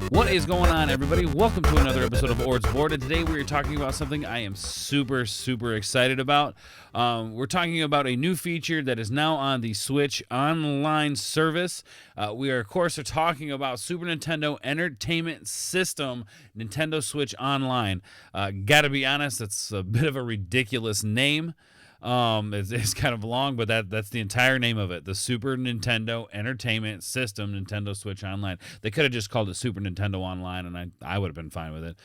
What is going on, everybody? Welcome to another episode of Ord's Board, and today we are talking about something I am super excited about. We're talking about a new feature that is now on the Switch Online service. We are, of course, talking about Super Nintendo Entertainment System, Nintendo Switch Online. Gotta be honest, it's a bit of a ridiculous name. It's kind of long, but that's the entire name of it. The Super Nintendo Entertainment System, Nintendo Switch Online. They could have just called it Super Nintendo Online, and I would have been fine with it.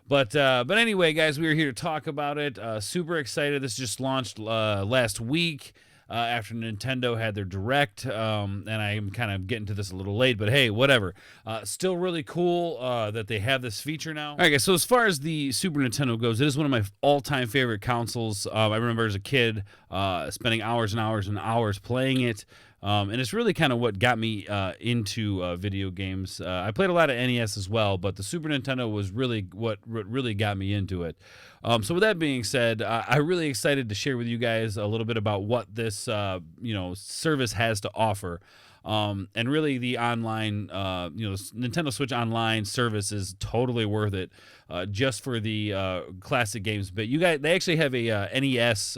But anyway, guys, we are here to talk about it. Super excited. This just launched last week. After Nintendo had their Direct, and I'm kind of getting to this a little late, but hey, whatever. Still really cool that they have this feature now. All right, guys, so as far as the Super Nintendo goes, it is one of my all-time favorite consoles. I remember as a kid spending hours and hours and hours playing it. And it's really kind of what got me into video games. I played a lot of NES as well, but the Super Nintendo was really what really got me into it. So with that being said, I'm really excited to share with you guys a little bit about what this service has to offer. And really the online, Nintendo Switch Online service is totally worth it just for the classic games. But they actually have a NES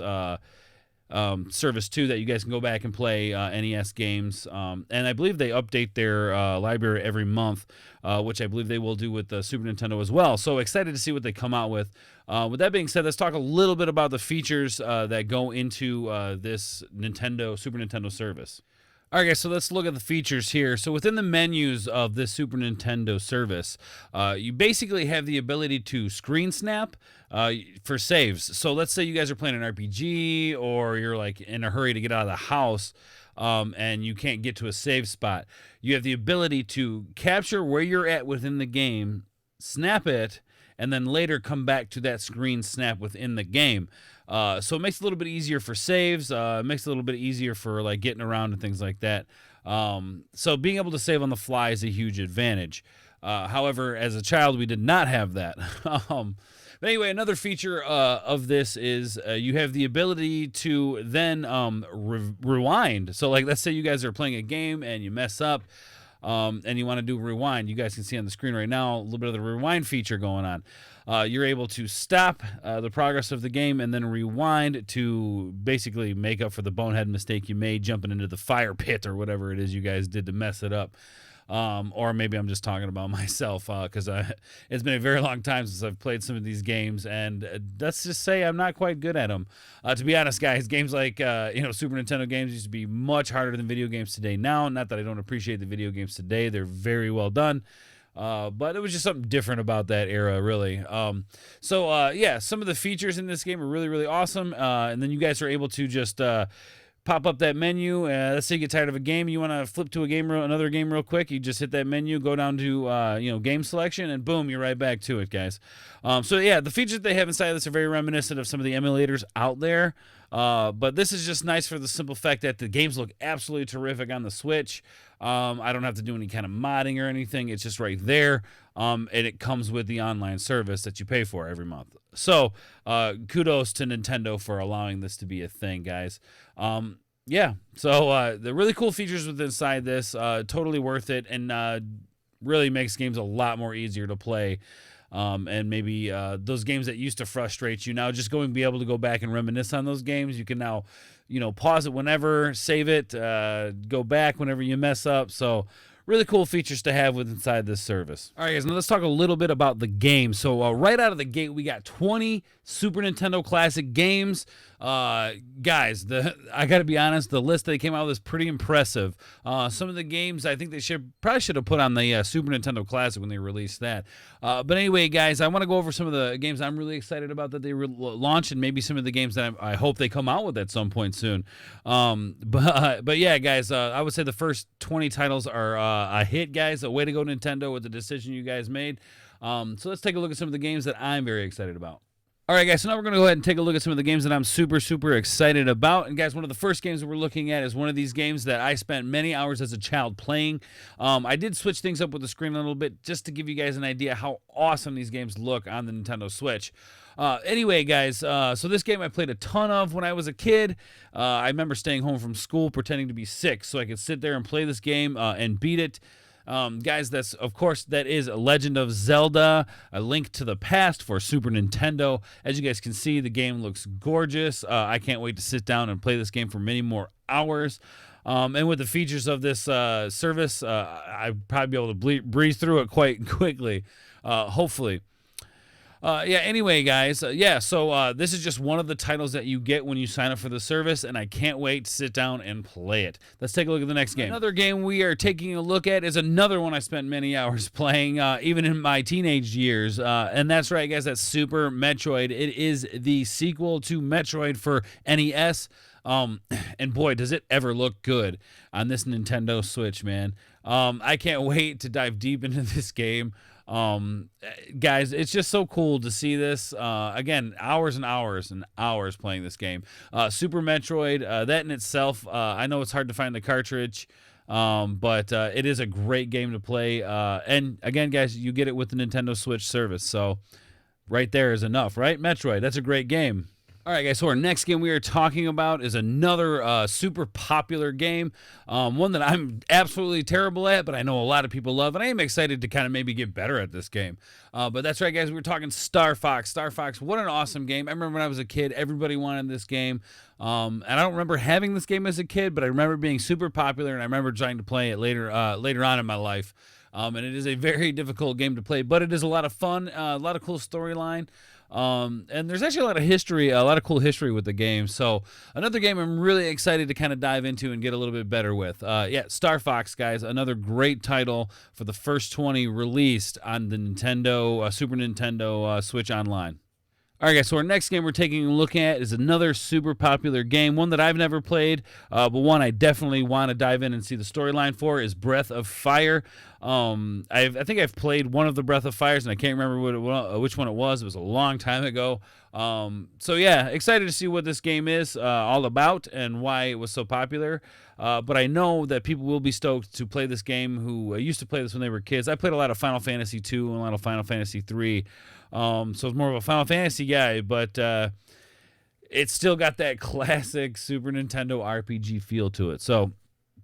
service too that you guys can go back and play NES games, and I believe they update their library every month, which I believe they will do with the Super Nintendo as well. So excited to see what they come out with. With that being said, let's talk a little bit about the features that go into this Super Nintendo service. All right, guys, so let's look at the features here. So within the menus of this Super Nintendo service, you basically have the ability to screen snap for saves. So let's say you guys are playing an RPG or you're like in a hurry to get out of the house and you can't get to a save spot. You have the ability to capture where you're at within the game, snap it, and then later come back to that screen snap within the game. So it makes it a little bit easier for saves. It makes it a little bit easier for like getting around and things like that. So being able to save on the fly is a huge advantage. However, as a child, we did not have that. But anyway, another feature of this is you have the ability to then rewind. So like, let's say you guys are playing a game and you mess up. And you want to do rewind. You guys can see on the screen right now a little bit of the rewind feature going on. You're able to stop the progress of the game and then rewind to basically make up for the bonehead mistake you made jumping into the fire pit or whatever it is you guys did to mess it up. Or maybe I'm just talking about myself because it's been a very long time since I've played some of these games, and let's just say I'm not quite good at them. To be honest, guys, games like Super Nintendo games used to be much harder than video games today now. Not that I don't appreciate the video games today; they're very well done. But it was just something different about that era, really. Some of the features in this game are really awesome, and then you guys are able to just pop up that menu. Let's say you get tired of a game, you want to flip to another game real quick. You just hit that menu, go down to game selection, and boom, you're right back to it, guys. The features that they have inside of this are very reminiscent of some of the emulators out there. But this is just nice for the simple fact that the games look absolutely terrific on the Switch. I don't have to do any kind of modding or anything. It's just right there. And it comes with the online service that you pay for every month. So kudos to Nintendo for allowing this to be a thing, guys. The really cool features within inside this, totally worth it, and really makes games a lot more easier to play. And maybe those games that used to frustrate you, now just be able to go back and reminisce on those games. You can now, pause it whenever, save it, go back whenever you mess up. So really cool features to have with inside this service. All right, guys, now let's talk a little bit about the game. So right out of the gate, we got 20 Super Nintendo classic games. Guys, I got to be honest, the list they came out with is pretty impressive. Some of the games I think they probably should have put on the Super Nintendo Classic when they released that. But anyway, guys, I want to go over some of the games I'm really excited about that they launched, and maybe some of the games that I hope they come out with at some point soon. But yeah, guys, I would say the first 20 titles are a hit, guys. A way to go, Nintendo, with the decision you guys made. So let's take a look at some of the games that I'm very excited about. All right, guys, so now we're going to go ahead and take a look at some of the games that I'm super, super excited about. And, guys, one of the first games that we're looking at is one of these games that I spent many hours as a child playing. I did switch things up with the screen a little bit just to give you guys an idea how awesome these games look on the Nintendo Switch. Anyway, guys, so this game I played a ton of when I was a kid. I remember staying home from school pretending to be sick so I could sit there and play this game and beat it. Guys, that is a Legend of Zelda, A Link to the Past for Super Nintendo. As you guys can see, the game looks gorgeous. I can't wait to sit down and play this game for many more hours. And with the features of this service, I'd probably be able to breeze through it quite quickly, hopefully. Anyway, guys, so this is just one of the titles that you get when you sign up for the service, and I can't wait to sit down and play it. Let's take a look at the next game. Another game we are taking a look at is another one I spent many hours playing, even in my teenage years, and that's right, guys, that's Super Metroid. It is the sequel to Metroid for NES, and boy, does it ever look good on this Nintendo Switch, man. I can't wait to dive deep into this game. Guys, it's just so cool to see this. Again, hours and hours and hours playing this game. Super Metroid, that in itself, I know it's hard to find the cartridge, but it is a great game to play. And again, guys, you get it with the Nintendo Switch service. So right there is enough, right? Metroid, that's a great game. All right, guys, so our next game we are talking about is another super popular game, one that I'm absolutely terrible at, but I know a lot of people love, and I am excited to kind of maybe get better at this game. But that's right, guys, we're talking Star Fox. Star Fox, what an awesome game. I remember when I was a kid, everybody wanted this game, and I don't remember having this game as a kid, but I remember being super popular, and I remember trying to play it later on in my life. And it is a very difficult game to play, but it is a lot of fun, a lot of cool storyline. And there's actually a lot of history, a lot of cool history with the game. So another game I'm really excited to kind of dive into and get a little bit better with. Star Fox, guys, another great title for the first 20 released on the Nintendo, Super Nintendo Switch Online. All right, guys, so our next game we're taking a look at is another super popular game, one that I've never played, but one I definitely want to dive in and see the storyline for is Breath of Fire. I think I've played one of the Breath of Fires, and I can't remember which one it was. It was a long time ago. Excited to see what this game is all about and why it was so popular. But I know that people will be stoked to play this game who used to play this when they were kids. I played a lot of Final Fantasy II and a lot of Final Fantasy III. So it's more of a Final Fantasy guy, but it's still got that classic Super Nintendo RPG feel to it. So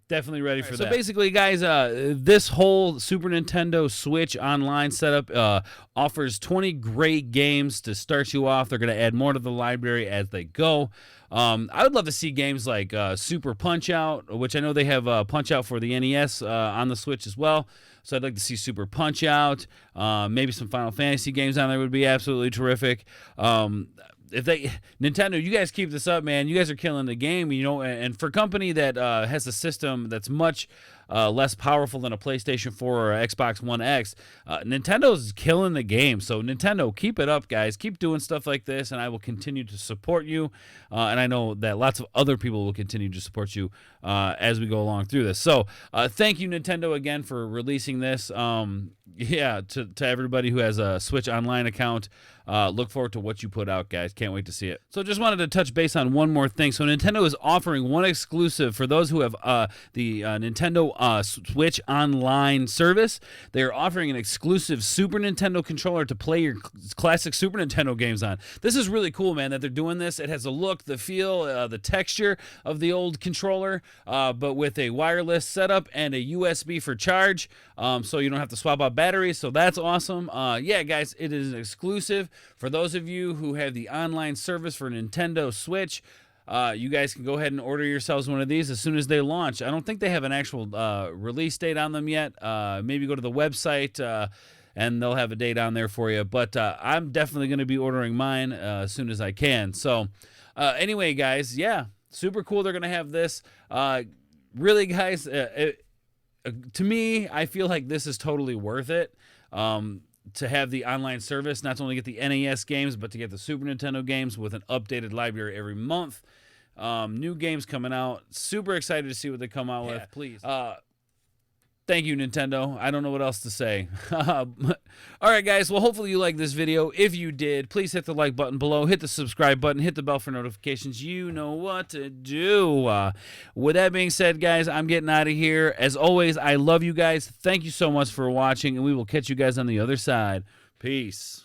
definitely ready for that. So basically, guys, this whole Super Nintendo Switch Online setup offers 20 great games to start you off. They're going to add more to the library as they go. I would love to see games like Super Punch-Out, which I know they have Punch-Out for the NES on the Switch as well. So I'd like to see Super Punch-Out. Maybe some Final Fantasy games on there would be absolutely terrific. Nintendo, you guys keep this up, man. You guys are killing the game, and for a company that has a system that's much less powerful than a PlayStation 4 or Xbox One X, Nintendo's killing the game. So Nintendo, keep it up, guys. Keep doing stuff like this, and I will continue to support you. And I know that lots of other people will continue to support you as we go along through this. So thank you, Nintendo, again for releasing this. To everybody who has a Switch Online account, look forward to what you put out, guys. Can't wait to see it. So just wanted to touch base on one more thing. So Nintendo is offering one exclusive for those who have the Nintendo Switch Online service. They are offering an exclusive Super Nintendo controller to play your classic Super Nintendo games on. This is really cool, man, that they're doing this. It has the look, the feel, the texture of the old controller, but with a wireless setup and a USB for charge, so you don't have to swap out batteries. So that's awesome. Guys, it is an exclusive for those of you who have the online service for Nintendo Switch. You guys can go ahead and order yourselves one of these as soon as they launch. I don't think they have an actual release date on them yet. Maybe go to the website and they'll have a date on there for you. But I'm definitely going to be ordering mine as soon as I can. So anyway, guys, super cool. They're going to have this. Really, guys, to me, I feel like this is totally worth it. To have the online service, not to only get the NES games, but to get the Super Nintendo games with an updated library every month. New games coming out. Super excited to see what they come out with. Please. Thank you, Nintendo. I don't know what else to say. All right, guys. Well, hopefully you liked this video. If you did, please hit the like button below. Hit the subscribe button. Hit the bell for notifications. You know what to do. With that being said, guys, I'm getting out of here. As always, I love you guys. Thank you so much for watching, and we will catch you guys on the other side. Peace.